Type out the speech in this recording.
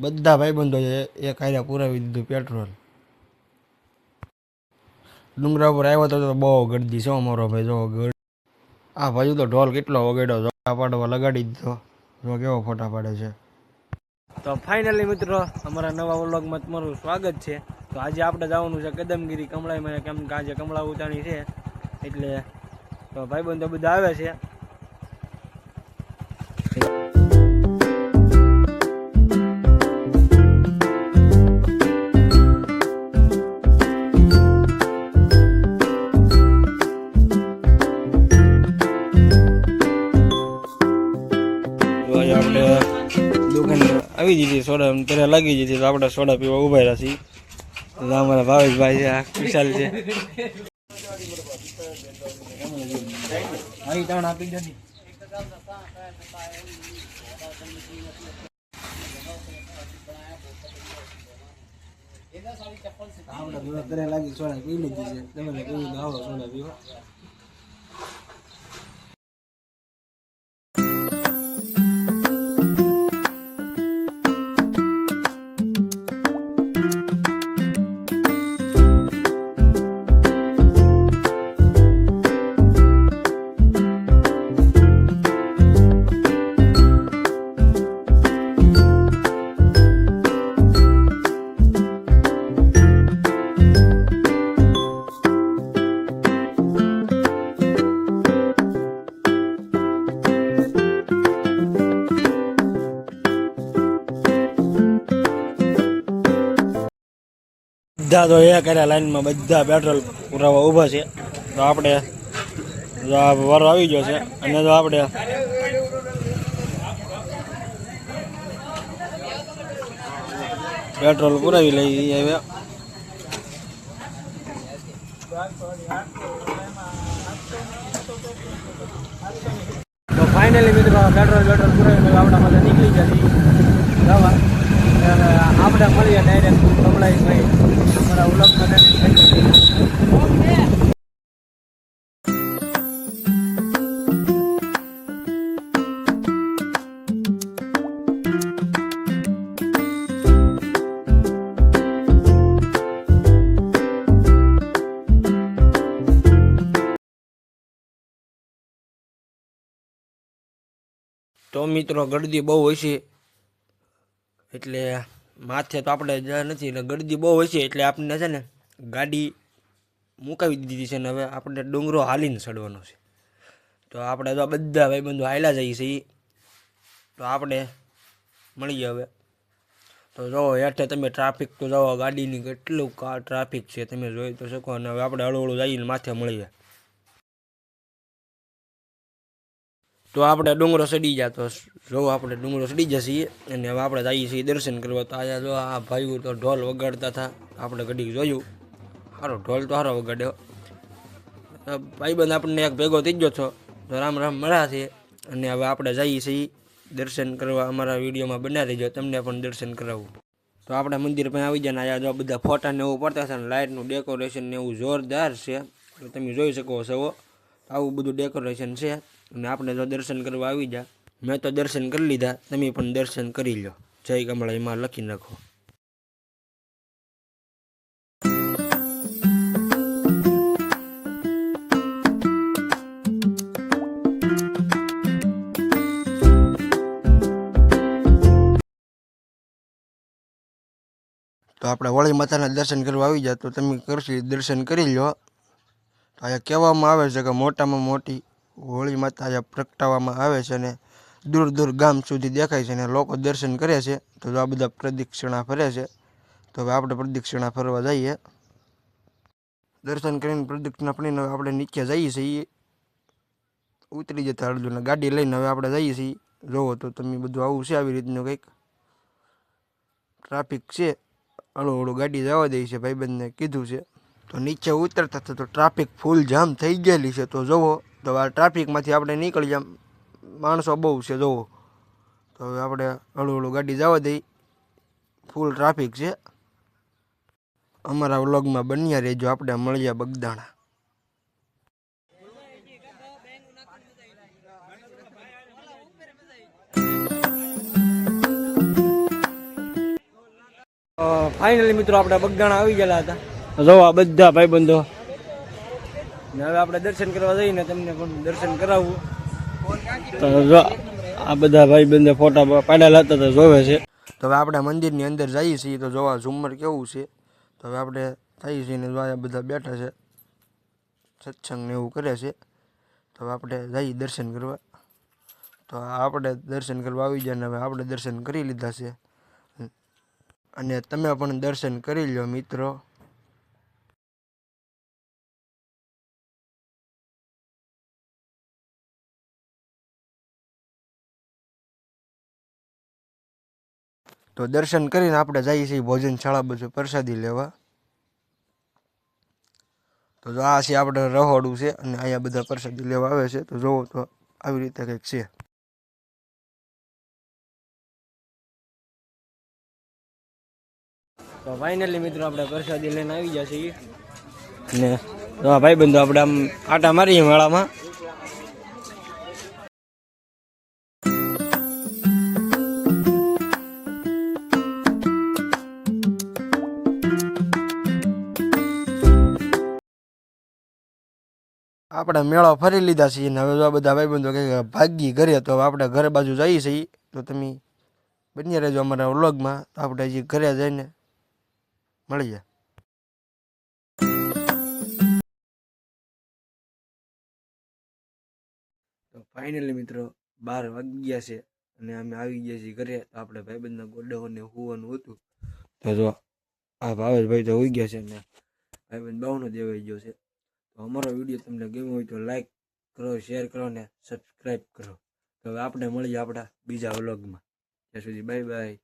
બધા ભાઈબંધોએ એક હારે પુરાવી દીધું પેટ્રોલ. ડુંગરા ઉપર આવ્યો તો બહુ ગરદી છે અમારો ભાઈ. જો આ ભાઈ તો ઢોલ કેટલો વગાડ્યો, ફોટા પાડવા લગાડી દીધો. જો કેવો ફોટા પાડે છે. તો ફાઇનલી મિત્રો અમારા નવા વ્લોગમાં તમારું સ્વાગત છે. તો આજે આપણે જવાનું છે કદમગીરી કમળાઈમાં, કેમ કે આજે કમળા ઉતાણી છે એટલે તો ભાઈબંધો બધા આવે છે. આપણે દુકાન આવી દીધી સોડા ત્યારે લાગી જતી, તો આપણે સોડા પીવા ઉભા રહ્યા છીએ. અમારા ભાવેશભાઈ છે, આ વિશાલ છે. લાગી સોડા પી લીધી છે, તમે પીવું આવો સોડા પીવા. બધા તો એ કર્યા લાઈનમાં, બધા પેટ્રોલ પુરાવા ઊભા છે. તો આપણે વારો આવી ગયો છે અને તો આપણે પેટ્રોલ પુરાવી લઈ આવ્યા. તો ફાઇનલી મિત્રો પેટ્રોલ પુરાવી આપણા માટે નીકળી ગયા જવા. આપણે મળીએ ડાયરેક્ટ કમળાઈભાઈ અમારા ઉલ્લખનગર. તો મિત્રો ગળદી બહુ હોય છે એટલે માથે તો આપણે નથી, એટલે ગળદી બહુ હોય છે એટલે આપણને છે ને ગાડી મુકાવી દીધી છે ને હવે આપણે ડુંગરો હાલીને ચડવાનો છે. તો આપણે તો બધા ભાઈબંધો હાલ્યા જઈએ છીએ. તો આપણે મળીએ હવે. તો જોવો હેઠે તમે ટ્રાફિક તો જોવો, ગાડીની કેટલું ટ્રાફિક છે તમે જોઈ તો શકો. અને હવે આપણે હળવું જઈને માથે મળીએ. તો આપણે ડુંગરો ચડી ગયા, તો જો આપણે ડુંગરો ચડી જઈએ અને હવે આપણે જઈએ છીએ દર્શન કરવા. તો અહીંયા જો આ ભાઈઓ તો ઢોલ વગાડતા હતા, આપણે ઘડીક જોયું. સારો ઢોલ તો સારો વગાડ્યો. ભાઈબંધ આપણને એક ભેગો થઈ ગયો છો, તો રામ રામ મળ્યા છે. અને હવે આપણે જઈએ છીએ દર્શન કરવા. અમારા વિડીયોમાં બન્યા રહીજો, તમને પણ દર્શન કરાવું. તો આપણે મંદિર પણ આવી જાય ને અહીંયા જો બધા ફોટા ને એવું પડતા છે ને લાઇટનું ડેકોરેશન ને એવું જોરદાર છે. તો તમે જોઈ શકો છો આવું બધું ડેકોરેશન છે. અને આપણે જો દર્શન કરવા આવી જા, મેં તો દર્શન કરી લીધા, તમે પણ દર્શન કરી લો. જય કમળા એમાં લખી નાખો. તો આપણે વળી માતાના દર્શન કરવા આવી જાય, તો તમે કરશી દર્શન કરી લો. તો અહીંયા કહેવામાં આવે છે કે મોટામાં મોટી હોળી માતા અહીંયા પ્રગટાવવામાં આવે છે અને દૂર દૂર ગામ સુધી દેખાય છે અને લોકો દર્શન કરે છે. તો આ બધા પ્રદક્ષિણા ફરે છે. તો હવે આપણે પ્રદક્ષિણા ફરવા જઈએ. દર્શન કરીને પ્રદક્ષિણા ફરીને આપણે નીચે જઈએ છીએ. ઉતરી જતા અડધું ગાડી લઈને હવે આપણે જઈએ છીએ. જોવો તો તમે બધું આવું છે, આવી રીતનું કંઈક ટ્રાફિક છે. હળું હળું ગાડી જવા દે છે, ભાઈબંધને કીધું છે. તો નીચે ઉતરતા તો ટ્રાફિક ફૂલ જામ થઈ ગયેલી છે. તો જુઓ તો આ ટ્રાફિકમાંથી આપણે નીકળી જામ, માણસો બહુ છે જુઓ. તો હવે આપણે હળું હળું ગાડી જવા દઈ, ફૂલ ટ્રાફિક છે. અમારા વ્લોગમાં બન્યા રહેજો, આપણે મળીએ બગદાણા. ફાઇનલી મિત્રો આપણે બગદાણા આવી ગયેલા હતા. જો આ બધા ભાઈબંધો ને હવે આપણે દર્શન કરવા જઈને તમને પણ દર્શન કરાવવું. તો જો આ બધા ભાઈબંધો ફોટા પાડેલા હતા તો જોવે છે. તો હવે આપણે મંદિરની અંદર જઈએ છીએ તો જોવા ઝુમ્મર કેવું છે. તો હવે આપણે જઈએ છીએ ને બધા બેઠા છે સત્સંગ ને એવું કરે છે. તો હવે આપણે જઈએ દર્શન કરવા. તો આપણે દર્શન કરવા આવી જાય ને હવે આપણે દર્શન કરી લીધા છે અને તમે પણ દર્શન કરી લો મિત્રો. તો દર્શન કરીને આપણે જઈએ છીએ ભોજનશાળા બધું પ્રસાદી લેવા. તો આ છે આપણે રહોડું છે અને અહીંયા બધા પ્રસાદી લેવા આવે છે. તો જોવો તો આવી રીતે કંઈક છે. તો ફાઇનલી મિત્રો આપણે પ્રસાદી લઈને આવી ગયા છીએ ને ભાઈબંધો આપણે આમ આટા મારીએ મેળામાં. આપણે મેળો ફરી લીધા છીએ ને હવે બધા ભાઈબંધો કંઈક ભાગી ઘરે. તો આપણે ઘરે બાજુ જઈએ છીએ. તો તમે બની રહેજો અમારા વ્લોગમાં. તો આપણે હજી ઘરે જઈને મળીએ. તો ફાઇનલી મિત્રો 12 વાગી ગયા છે અને અમે આવી ગયા છીએ ઘરે. તો આપણે ભાઈબંધના ગોડાઓને હોવાનું હતું. તો જો આ ભાવેશભાઈ તો હોઈ ગયા છે ને ભાઈબંધ બહુનો દેવાઈ ગયો છે. તો અમારો વિડીયો તમને ગમ્યો હોય તો લાઈક કરો, શેર કરો ને સબસ્ક્રાઈબ કરો. તો હવે આપણે મળીએ આપણા બીજા વ્લોગમાં. ત્યાં સુધી બાય બાય.